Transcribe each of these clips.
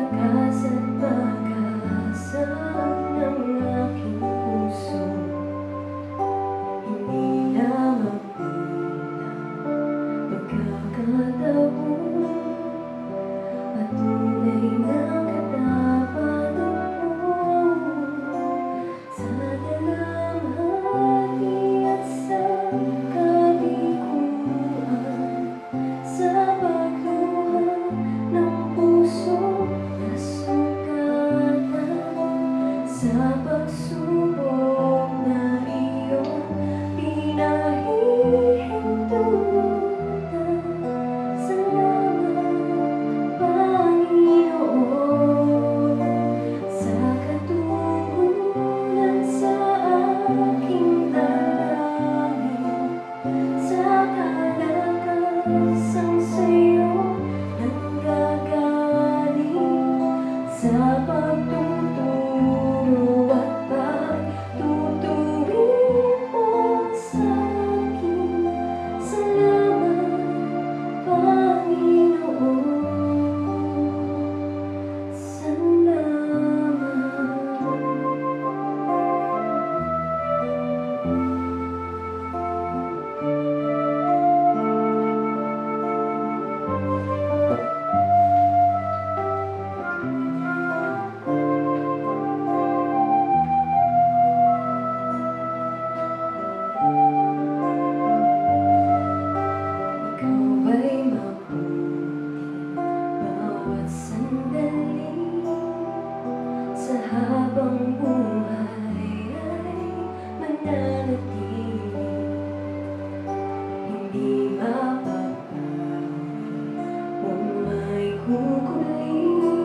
lakas at pag-asa ng aking puso. Hindi na mapilang pagkakataon at tunay na katapatan mo. Sana lamang at sa kabiguan, sa pagluha ng puso na sugatan, sa pagsubok na iyong pinahihintutan. Salamat, Panginoon, sa katugunan sa aking dalangin, sa kalakasang sa'yo nanggagaling, sa pagtuturo at pagtutuwid mo sa'kin. Salamat, Panginoon. Salamat. Ikaw ay mabuti bawat sandali, sa habang buhay ay mananatili. Hindi mapapawi o may kukuling,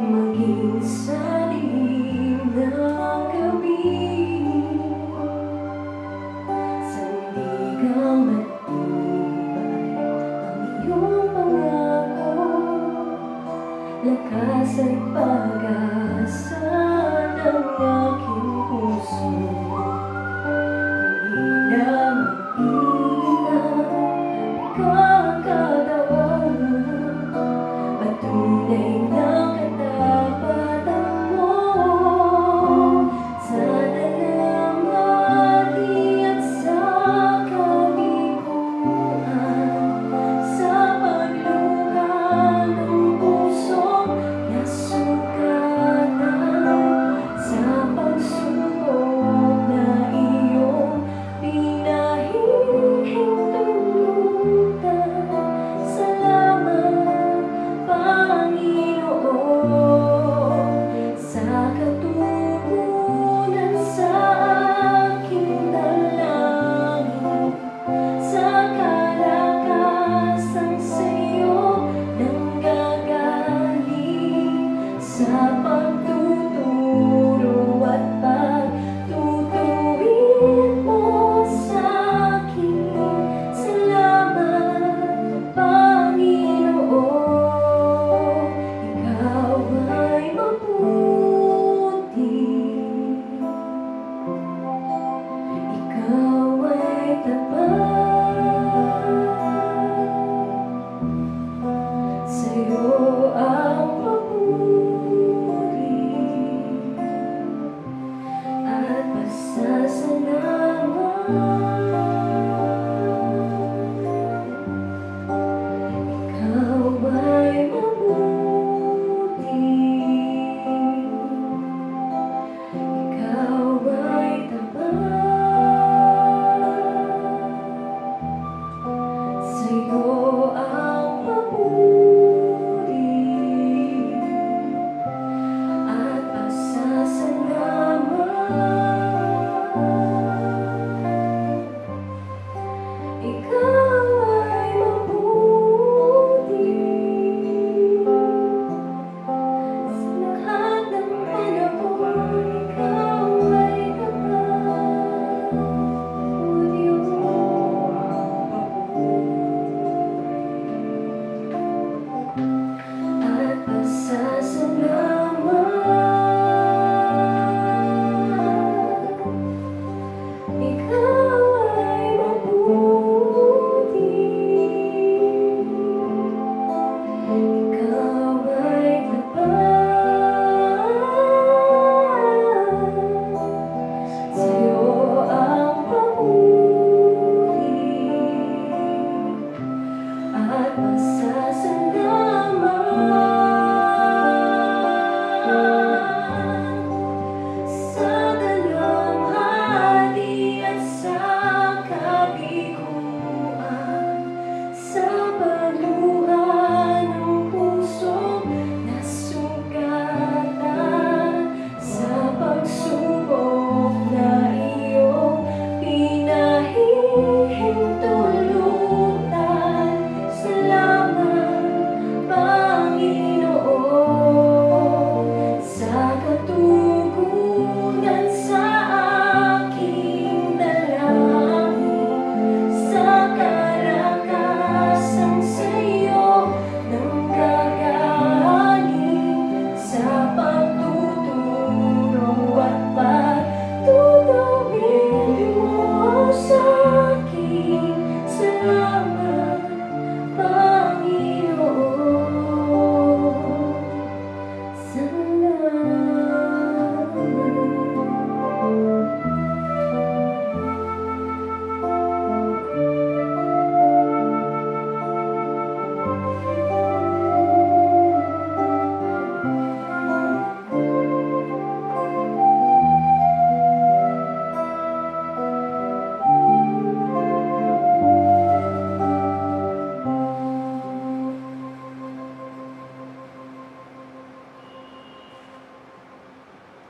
maging sa dilim ng gabi. Sandigang matibay ang iyong pangako, lakas at pag-asa ng aking puso. Hindi na mapilang pagkakataon, patunay